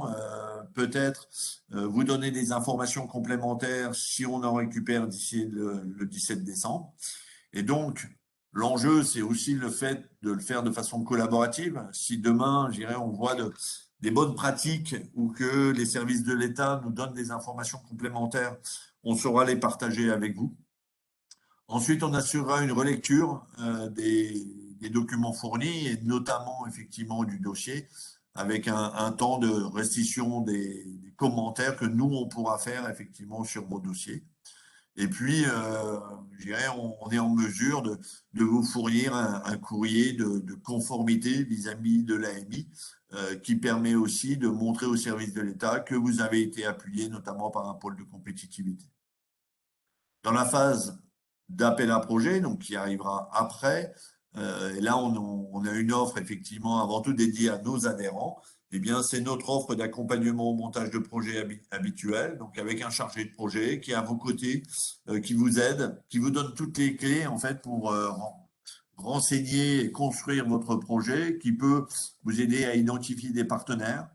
peut-être vous donner des informations complémentaires si on en récupère d'ici le 17 décembre. Et donc, l'enjeu, c'est aussi le fait de le faire de façon collaborative. Si demain, je dirais, on voit des bonnes pratiques ou que les services de l'État nous donnent des informations complémentaires, on saura les partager avec vous. Ensuite, on assurera une relecture des documents fournis et notamment effectivement du dossier avec un temps de restitution des commentaires que nous, on pourra faire effectivement sur vos dossiers. Et puis, je dirais, on est en mesure de vous fournir un courrier de conformité vis-à-vis de l'AMI qui permet aussi de montrer au service de l'État que vous avez été appuyé notamment par un pôle de compétitivité. Dans la phase d'appel à projet, donc qui arrivera après, et là, on a une offre effectivement avant tout dédiée à nos adhérents eh bien, c'est notre offre d'accompagnement au montage de projets habituel, donc avec un chargé de projet qui est à vos côtés, qui vous aide, qui vous donne toutes les clés en fait pour renseigner et construire votre projet, qui peut vous aider à identifier des partenaires.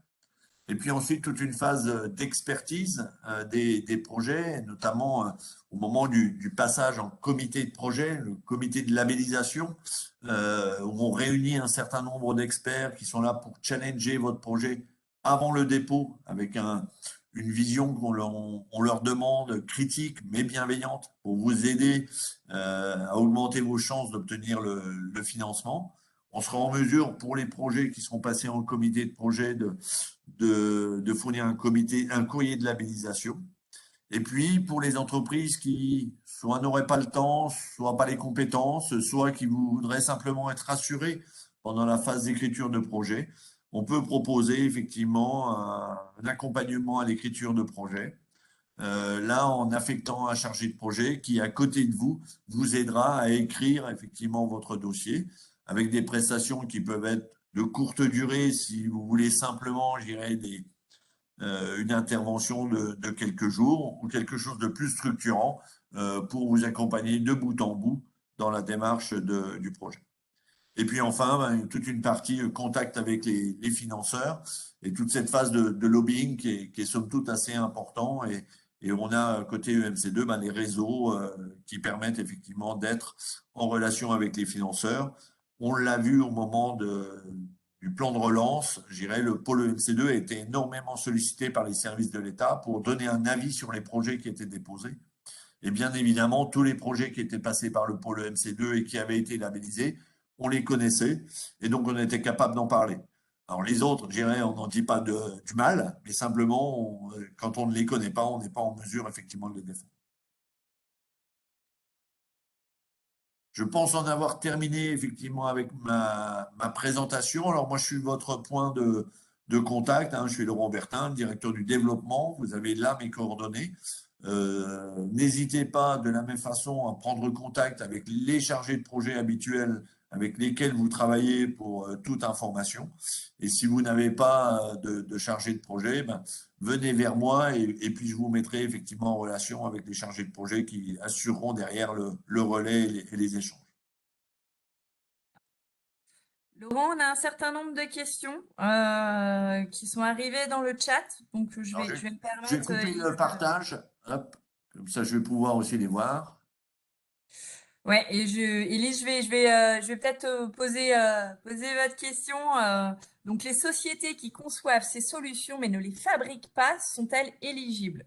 Et puis ensuite, toute une phase d'expertise des projets, notamment au moment du passage en comité de projet, le comité de labellisation, où on réunit un certain nombre d'experts qui sont là pour challenger votre projet avant le dépôt, avec une vision on leur demande, critique mais bienveillante, pour vous aider à augmenter vos chances d'obtenir le financement. On sera en mesure, pour les projets qui seront passés en comité de projet, de fournir un courrier de labellisation. Et puis, pour les entreprises qui soit n'auraient pas le temps, soit pas les compétences, soit qui voudraient simplement être rassurées pendant la phase d'écriture de projet, on peut proposer effectivement un accompagnement à l'écriture de projet. Là, en affectant un chargé de projet qui, à côté de vous, vous aidera à écrire effectivement votre dossier avec des prestations qui peuvent être de courte durée si vous voulez simplement, je dirais, une intervention de quelques jours ou quelque chose de plus structurant pour vous accompagner de bout en bout dans la démarche du projet. Et puis enfin, ben, toute une partie contact avec les financeurs et toute cette phase de lobbying qui est somme toute assez important. Et on a côté EMC2 ben, les réseaux qui permettent effectivement d'être en relation avec les financeurs. On l'a vu au moment du plan de relance, je dirais, le pôle EMC2 a été énormément sollicité par les services de l'État pour donner un avis sur les projets qui étaient déposés. Et bien évidemment, tous les projets qui étaient passés par le pôle EMC2 et qui avaient été labellisés, on les connaissait et donc on était capable d'en parler. Alors les autres, je dirais, on n'en dit pas du mal, mais simplement, quand on ne les connaît pas, on n'est pas en mesure effectivement de les défendre. Je pense en avoir terminé effectivement avec ma présentation. Alors moi, je suis votre point de contact, hein. Je suis Laurent Bertin, directeur du développement. Vous avez là mes coordonnées. N'hésitez pas de la même façon à prendre contact avec les chargés de projet habituels avec lesquels vous travaillez pour toute information. Et si vous n'avez pas de chargé de projet, ben, venez vers moi et puis je vous mettrai effectivement en relation avec les chargés de projet qui assureront derrière le relais et les échanges. Laurent, on a un certain nombre de questions qui sont arrivées dans le chat, donc Alors, je vais me je vais permettre, couper le Élise. partage, hop, comme ça je vais pouvoir aussi les voir. Ouais, Élise, je vais peut-être poser votre question. Donc, les sociétés qui conçoivent ces solutions mais ne les fabriquent pas sont-elles éligibles?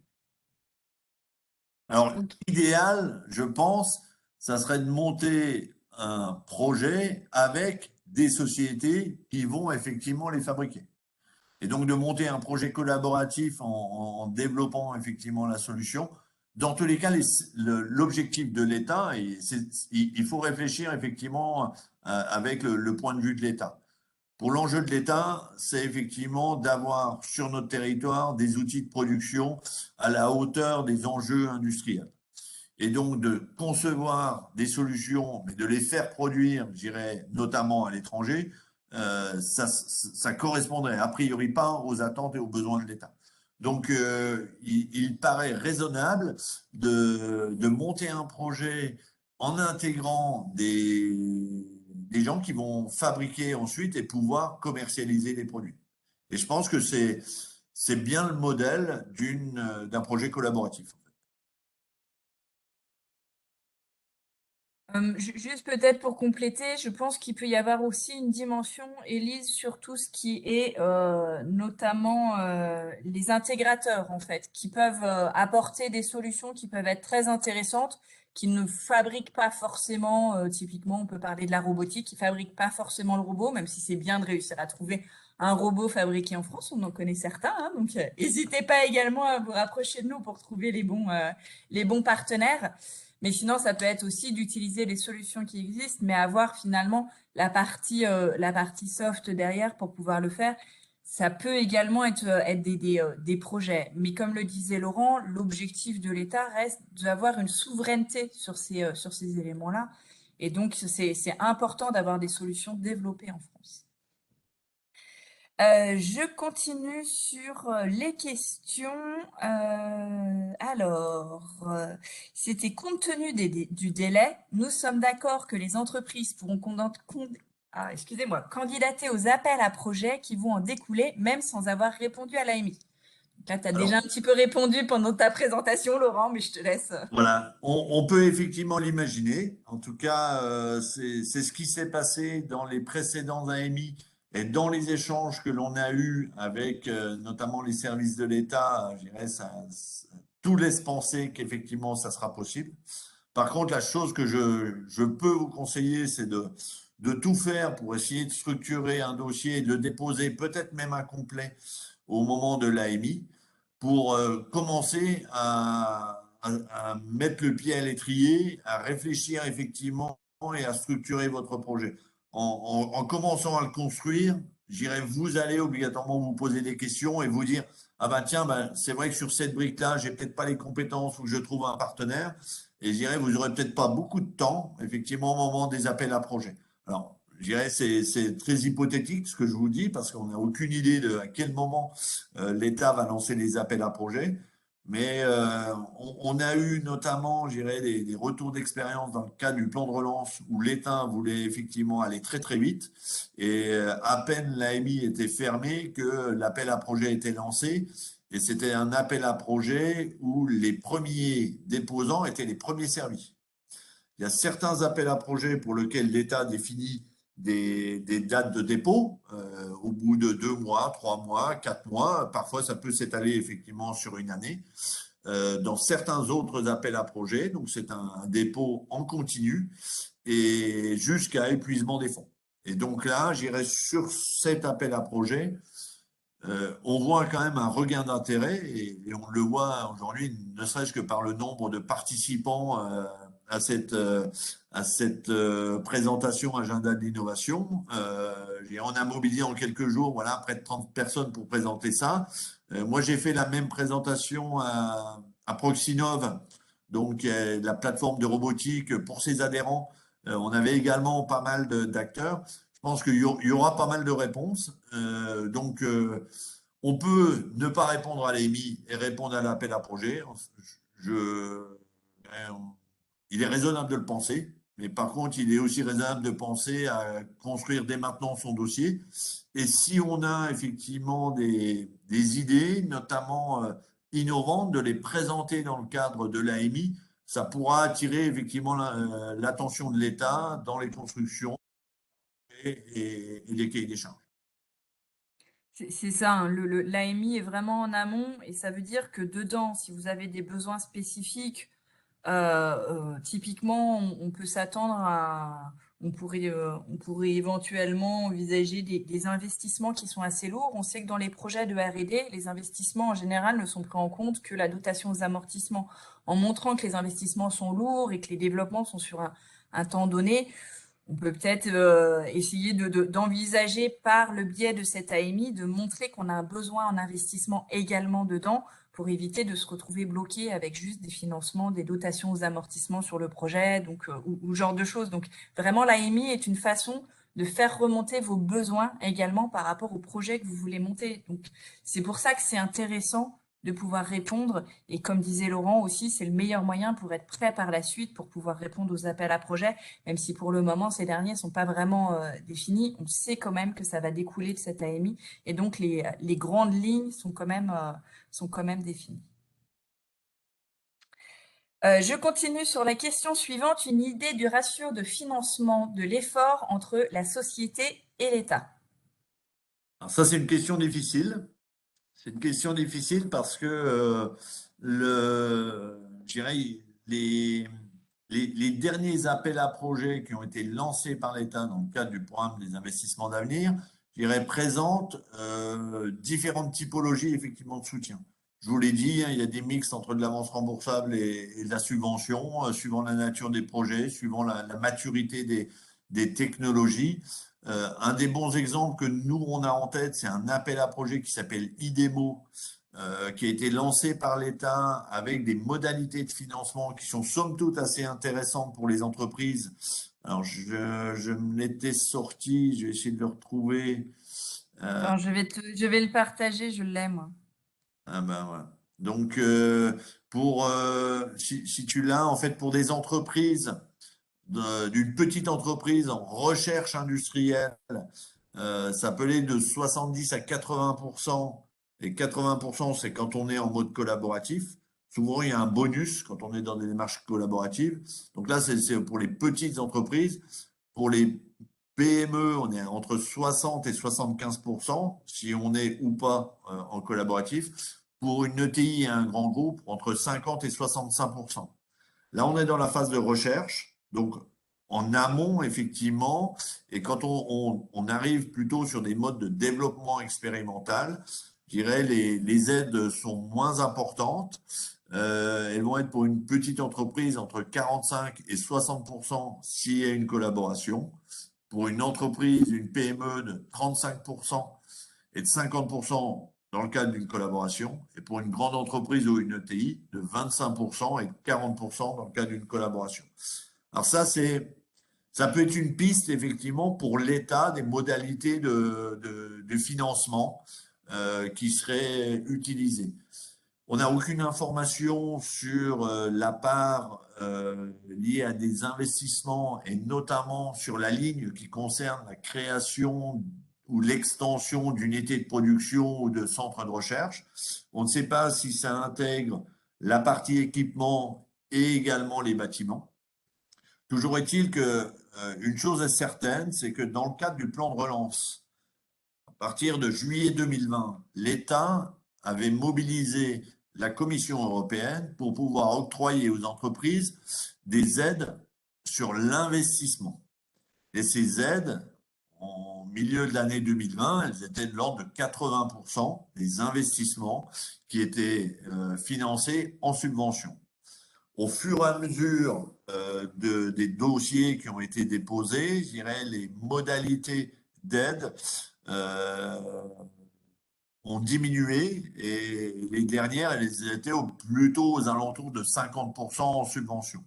Alors, Donc, l'idéal, je pense, ça serait de monter un projet avec des sociétés qui vont effectivement les fabriquer. Et donc de monter un projet collaboratif en développant effectivement la solution. Dans tous les cas, l'objectif de l'État, et il faut réfléchir effectivement avec le point de vue de l'État. Pour l'enjeu de l'État, c'est effectivement d'avoir sur notre territoire des outils de production à la hauteur des enjeux industriels. Et donc de concevoir des solutions, mais de les faire produire, je dirais, notamment à l'étranger, ça correspondrait a priori pas aux attentes et aux besoins de l'État. Donc, il paraît raisonnable de monter un projet en intégrant des gens qui vont fabriquer ensuite et pouvoir commercialiser les produits. Et je pense que c'est bien le modèle d'un projet collaboratif. juste peut-être pour compléter, je pense qu'il peut y avoir aussi une dimension, Élise, sur tout ce qui est notamment les intégrateurs, en fait, qui peuvent apporter des solutions qui peuvent être très intéressantes, qui ne fabriquent pas forcément, typiquement, on peut parler de la robotique, qui fabriquent pas forcément le robot, même si c'est bien de réussir à trouver un robot fabriqué en France, on en connaît certains, hein, donc n'hésitez pas également à vous rapprocher de nous pour trouver les bons partenaires. Mais sinon, ça peut être aussi d'utiliser les solutions qui existent, mais avoir finalement la partie soft derrière pour pouvoir le faire. Ça peut également être des projets. Mais comme le disait Laurent, l'objectif de l'État reste d'avoir une souveraineté sur ces éléments-là. Et donc, c'est important d'avoir des solutions développées en France. Je continue sur les questions. C'était compte tenu du délai, nous sommes d'accord que les entreprises pourront candidater aux appels à projets qui vont en découler, même sans avoir répondu à l'AMI. Là, tu as déjà un Alors, petit peu répondu pendant ta présentation, Laurent, mais je te laisse. voilà, on peut effectivement l'imaginer. En tout cas, c'est ce qui s'est passé dans les précédents AMI et dans les échanges que l'on a eus avec notamment les services de l'État. Je dirais, tout laisse penser qu'effectivement, ça sera possible. Par contre, la chose que je peux vous conseiller, c'est de tout faire pour essayer de structurer un dossier et de le déposer peut-être même incomplet au moment de l'AMI pour commencer à mettre le pied à l'étrier, à réfléchir effectivement et à structurer votre projet. En commençant à le construire, j'irai vous allez obligatoirement vous poser des questions et vous dire, ah ben tiens, ben, c'est vrai que sur cette brique-là, j'ai peut-être pas les compétences ou que je trouve un partenaire. Et je dirais, vous aurez peut-être pas beaucoup de temps, effectivement, au moment des appels à projets. Alors, je dirais, c'est très hypothétique ce que je vous dis, parce qu'on n'a aucune idée de à quel moment l'État va lancer les appels à projets. Mais on a eu notamment, je dirais, des retours d'expérience dans le cadre du plan de relance où l'État voulait effectivement aller très très vite. Et à peine l'AMI était fermée que l'appel à projet était lancé. Et c'était un appel à projet où les premiers déposants étaient les premiers servis. Il y a certains appels à projets pour lesquels l'État définit des dates de dépôt au bout de 2 mois, 3 mois, 4 mois. Parfois, ça peut s'étaler effectivement sur une année. Dans certains autres appels à projets, donc c'est un dépôt en continu et jusqu'à épuisement des fonds. Et donc là, j'irai sur cet appel à projet. On voit quand même un regain d'intérêt et on le voit aujourd'hui, ne serait-ce que par le nombre de participants à cette présentation Agenda de l'innovation. On a mobilisé en quelques jours, voilà, près de 30 personnes pour présenter ça. Moi, j'ai fait la même présentation à Proxinov, donc la plateforme de robotique pour ses adhérents. On avait également pas mal d'acteurs. Je pense qu'il y aura pas mal de réponses. On peut ne pas répondre à l'EMI et répondre à l'appel à projet. Je, il est raisonnable de le penser, mais par contre, il est aussi raisonnable de penser à construire dès maintenant son dossier. Et si on a effectivement des idées, notamment innovantes, de les présenter dans le cadre de l'AMI, ça pourra attirer effectivement l'attention de l'État dans les constructions et les cahiers des charges. C'est ça, hein, l'AMI est vraiment en amont et ça veut dire que dedans, si vous avez des besoins spécifiques, typiquement, on peut s'attendre à, on pourrait éventuellement envisager des investissements qui sont assez lourds. On sait que dans les projets de R&D, les investissements en général ne sont pris en compte que la dotation aux amortissements. En montrant que les investissements sont lourds et que les développements sont sur un temps donné, on peut peut-être essayer d'envisager par le biais de cette AMI de montrer qu'on a un besoin en investissement également dedans pour éviter de se retrouver bloqué avec juste des financements, des dotations aux amortissements sur le projet, donc ou ce genre de choses. Donc vraiment, l'AMI est une façon de faire remonter vos besoins également par rapport au projet que vous voulez monter. Donc c'est pour ça que c'est intéressant de pouvoir répondre. Et comme disait Laurent aussi, c'est le meilleur moyen pour être prêt par la suite, pour pouvoir répondre aux appels à projets, même si pour le moment, ces derniers sont pas vraiment définis. On sait quand même que ça va découler de cette AMI. Et donc, les grandes lignes sont quand même définies. Je continue sur la question suivante. Une idée du ratio de financement de l'effort entre la société et l'État. Alors ça, c'est une question difficile. C'est une question difficile parce que je dirais, les, les derniers appels à projets qui ont été lancés par l'État dans le cadre du programme des investissements d'avenir, je dirais, présentent différentes typologies effectivement de soutien. Je vous l'ai dit, hein, il y a des mix entre de l'avance remboursable et de la subvention, suivant la nature des projets, suivant la maturité des technologies. Un des bons exemples que nous, on a en tête, c'est un appel à projet qui s'appelle IDEMO, qui a été lancé par l'État avec des modalités de financement qui sont somme toute assez intéressantes pour les entreprises. Alors, je me l'étais sorti, je vais essayer de le retrouver. Attends, je vais le partager, je l'aime. Ah ben ouais. Donc, si tu l'as, en fait, pour des entreprises, d'une petite entreprise en recherche industrielle, ça peut aller de 70 à 80%. Et 80%, c'est quand on est en mode collaboratif. Souvent, il y a un bonus quand on est dans des démarches collaboratives. Donc là, c'est pour les petites entreprises. Pour les PME, on est entre 60 et 75%, si on est ou pas en collaboratif. Pour une ETI et un grand groupe, entre 50 et 65%. Là, on est dans la phase de recherche, donc en amont, effectivement, et quand on arrive plutôt sur des modes de développement expérimental, je dirais les aides sont moins importantes. Elles vont être pour une petite entreprise entre 45 et 60% s'il y a une collaboration. Pour une entreprise, une PME de 35% et de 50% dans le cadre d'une collaboration, et pour une grande entreprise ou une ETI, de 25% et de 40% dans le cadre d'une collaboration. Alors ça peut être une piste, effectivement, pour l'État, des modalités de financement qui seraient utilisées. On n'a aucune information sur la part liée à des investissements et notamment sur la ligne qui concerne la création ou l'extension d'unités de production ou de centres de recherche. On ne sait pas si ça intègre la partie équipement et également les bâtiments. Toujours est-il que une chose est certaine, c'est que dans le cadre du plan de relance, à partir de juillet 2020, l'État avait mobilisé la Commission européenne pour pouvoir octroyer aux entreprises des aides sur l'investissement. Et ces aides, en milieu de l'année 2020, elles étaient de l'ordre de 80% des investissements qui étaient financés en subvention. Au fur et à mesure des dossiers qui ont été déposés, je dirais les modalités d'aide euh, ont diminué et les dernières, elles étaient plutôt aux alentours de 50% en subvention.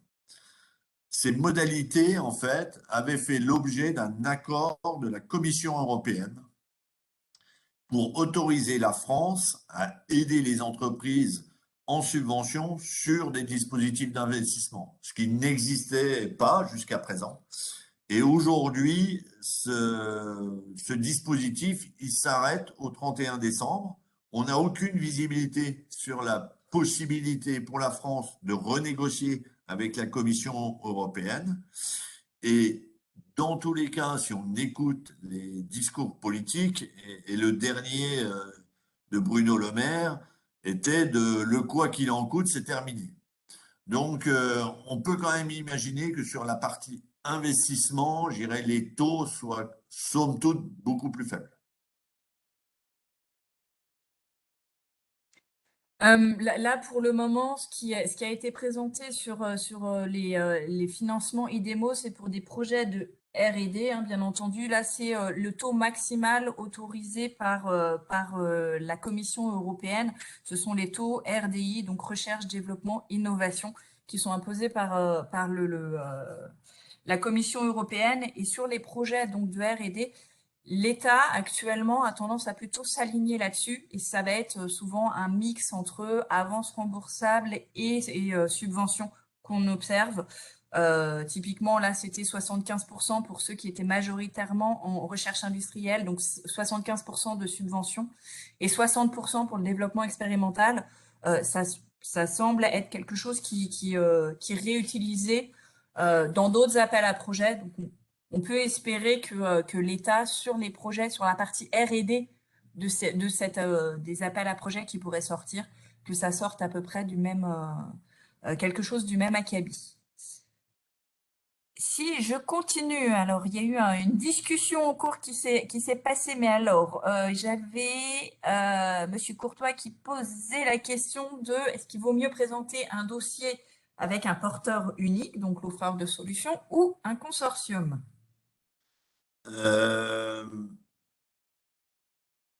Ces modalités, en fait, avaient fait l'objet d'un accord de la Commission européenne pour autoriser la France à aider les entreprises en subvention sur des dispositifs d'investissement, ce qui n'existait pas jusqu'à présent. Et aujourd'hui, ce dispositif, il s'arrête au 31 décembre. On n'a aucune visibilité sur la possibilité pour la France de renégocier avec la Commission européenne. Et dans tous les cas, si on écoute les discours politiques, et le dernier de Bruno Le Maire était de le quoi qu'il en coûte, c'est terminé. Donc, on peut quand même imaginer que sur la partie investissement, je dirais, les taux soient somme toute beaucoup plus faibles. Là, pour le moment, ce qui a été présenté sur les financements IDEMO, c'est pour des projets de R&D, hein, bien entendu. Là, c'est le taux maximal autorisé par la Commission européenne. Ce sont les taux RDI, donc recherche, développement, innovation, qui sont imposés par la Commission européenne. Et sur les projets donc, de R&D, l'État actuellement a tendance à plutôt s'aligner là-dessus et ça va être souvent un mix entre avances remboursables et subventions qu'on observe. Typiquement, là, c'était 75% pour ceux qui étaient majoritairement en recherche industrielle, donc 75% de subventions et 60% pour le développement expérimental. Ça semble être quelque chose qui est réutilisé dans d'autres appels à projets. Donc, on peut espérer que l'État, sur les projets, sur la partie R&D des appels à projets qui pourraient sortir, que ça sorte à peu près du même, quelque chose du même acabit. Si je continue, alors il y a eu une discussion en cours qui s'est passée, mais alors j'avais Monsieur Courtois qui posait la question de est-ce qu'il vaut mieux présenter un dossier avec un porteur unique, donc l'offreur de solutions, ou un consortium? Euh,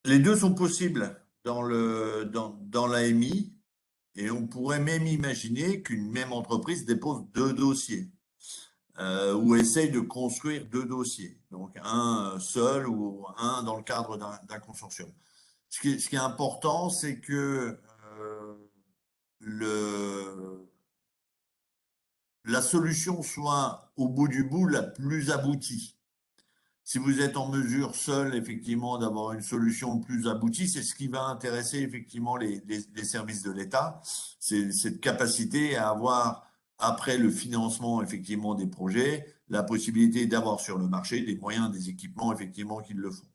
les deux sont possibles dans l'AMI et on pourrait même imaginer qu'une même entreprise dépose deux dossiers. ou essaye de construire deux dossiers, donc un seul ou un dans le cadre d'un consortium. Ce qui est important, c'est que le, la solution soit au bout du bout la plus aboutie. Si vous êtes en mesure seul, effectivement, d'avoir une solution plus aboutie, c'est ce qui va intéresser effectivement les services de l'État. C'est cette capacité à avoir, après le financement effectivement des projets, la possibilité d'avoir sur le marché des moyens, des équipements effectivement qui le font.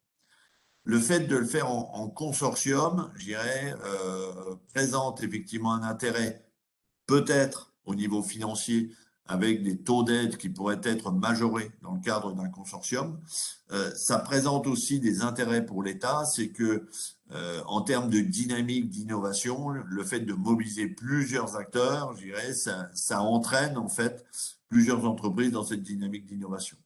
Le fait de le faire en consortium, je dirais, présente effectivement un intérêt peut-être au niveau financier avec des taux d'aide qui pourraient être majorés dans le cadre d'un consortium. Ça présente aussi des intérêts pour l'État, c'est que en termes de dynamique d'innovation, le fait de mobiliser plusieurs acteurs, je dirais, ça entraîne en fait plusieurs entreprises dans cette dynamique d'innovation.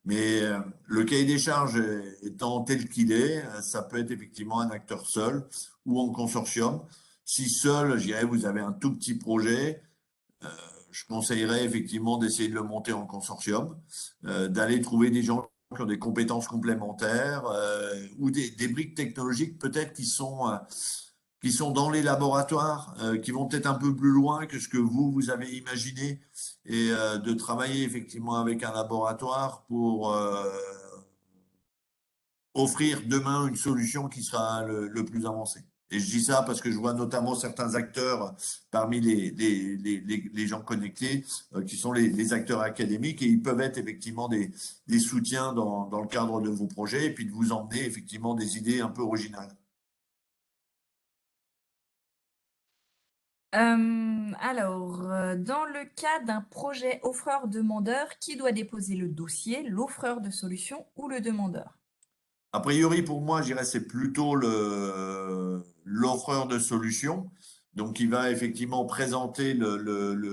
Mais le cahier des charges étant tel qu'il est, ça peut être effectivement un acteur seul ou en consortium. Si seul, je dirais, vous avez un tout petit projet, je conseillerais effectivement d'essayer de le monter en consortium, d'aller trouver des gens qui ont des compétences complémentaires ou des briques technologiques peut-être qui sont dans les laboratoires, qui vont peut-être un peu plus loin que ce que vous avez imaginé, et de travailler effectivement avec un laboratoire pour offrir demain une solution qui sera le plus avancée. Et je dis ça parce que je vois notamment certains acteurs parmi les gens connectés qui sont les acteurs académiques, et ils peuvent être effectivement des soutiens dans le cadre de vos projets, et puis de vous emmener effectivement des idées un peu originales. Dans le cas d'un projet offreur-demandeur, qui doit déposer le dossier, l'offreur de solution ou le demandeur? A priori, pour moi, je dirais c'est plutôt l'offreur de solutions. Donc, il va effectivement présenter le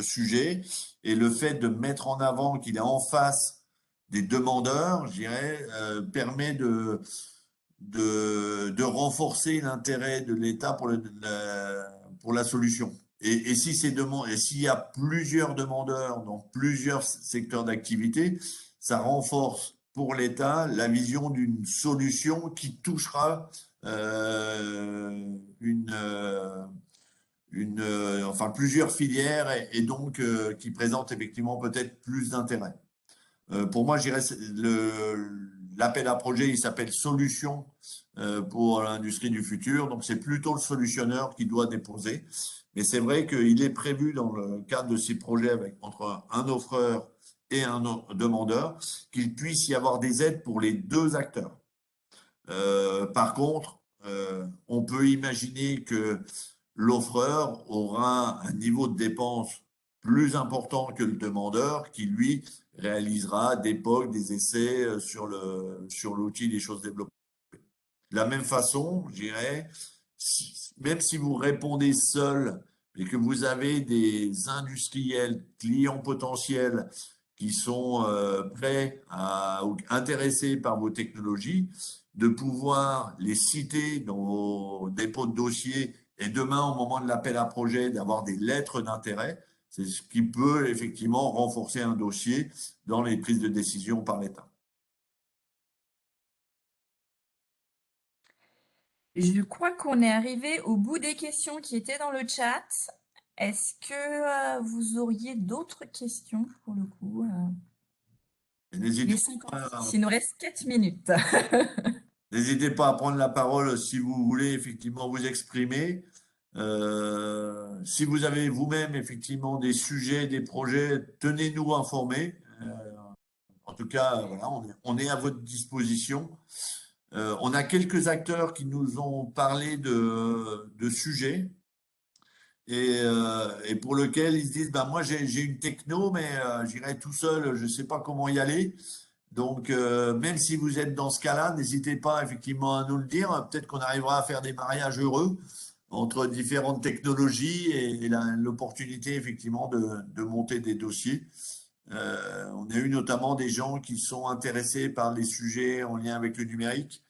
sujet, et le fait de mettre en avant qu'il est en face des demandeurs, je dirais, permet de renforcer l'intérêt de l'État pour, pour la solution. Et si et s'il y a plusieurs demandeurs dans plusieurs secteurs d'activité, ça renforce pour l'État la vision d'une solution qui touchera une, enfin plusieurs filières, et donc qui présente effectivement peut-être plus d'intérêt. Pour moi, je dirais l'appel à projet, il s'appelle Solutions pour l'industrie du futur. Donc, c'est plutôt le solutionneur qui doit déposer. Mais c'est vrai qu'il est prévu dans le cadre de ces projets entre un offreur et un demandeur qu'il puisse y avoir des aides pour les deux acteurs. Par contre, on peut imaginer que l'offreur aura un niveau de dépense plus important que le demandeur, qui lui réalisera des POC, des essais sur l'outil, des choses développées. De la même façon, je dirais, même si vous répondez seul et que vous avez des industriels, clients potentiels qui sont prêts ou intéressés par vos technologies, de pouvoir les citer dans vos dépôts de dossiers, et demain, au moment de l'appel à projet, d'avoir des lettres d'intérêt, c'est ce qui peut effectivement renforcer un dossier dans les prises de décision par l'État. Je crois qu'on est arrivé au bout des questions qui étaient dans le chat. Est-ce que vous auriez d'autres questions pour le coup? Il N'hésitez est 56, pas, il nous reste 4 minutes. n'hésitez pas à prendre la parole si vous voulez effectivement vous exprimer. Si vous avez vous-même effectivement des sujets, des projets, tenez-nous informés. En tout cas, voilà, on est à votre disposition. On a quelques acteurs qui nous ont parlé de sujets, et pour lequel ils se disent, bah, moi j'ai une techno, mais j'irai tout seul, je ne sais pas comment y aller. Donc, même si vous êtes dans ce cas-là, n'hésitez pas effectivement à nous le dire. Peut-être qu'on arrivera à faire des mariages heureux entre différentes technologies, et l'opportunité effectivement de monter des dossiers. On a eu notamment des gens qui sont intéressés par les sujets en lien avec le numérique,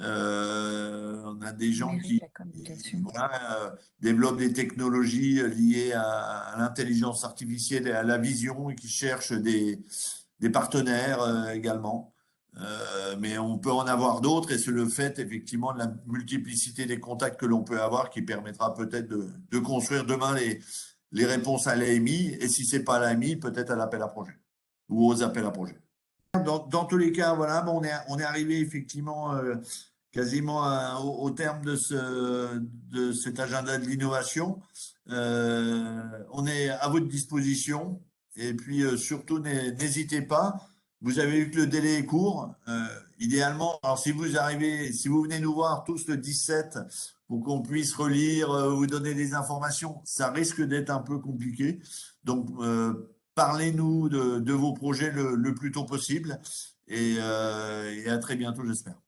On a des gens Numérique, qui la communication. voilà, développent des technologies liées à l'intelligence artificielle et à la vision et qui cherchent des partenaires également. Mais on peut en avoir d'autres et c'est le fait effectivement de la multiplicité des contacts que l'on peut avoir qui permettra peut-être de construire demain les réponses à l'AMI et si c'est pas à l'AMI, peut-être à l'appel à projet ou aux appels à projet. Dans tous les cas, voilà, bon, on est arrivé effectivement quasiment au terme de cet agenda de l'innovation. On est à votre disposition et puis surtout n'hésitez pas. Vous avez vu que le délai est court. Idéalement, alors si vous arrivez, si vous venez nous voir tous le 17 pour qu'on puisse relire, vous donner des informations, ça risque d'être un peu compliqué. Donc, parlez-nous de vos projets le plus tôt possible et à très bientôt, j'espère.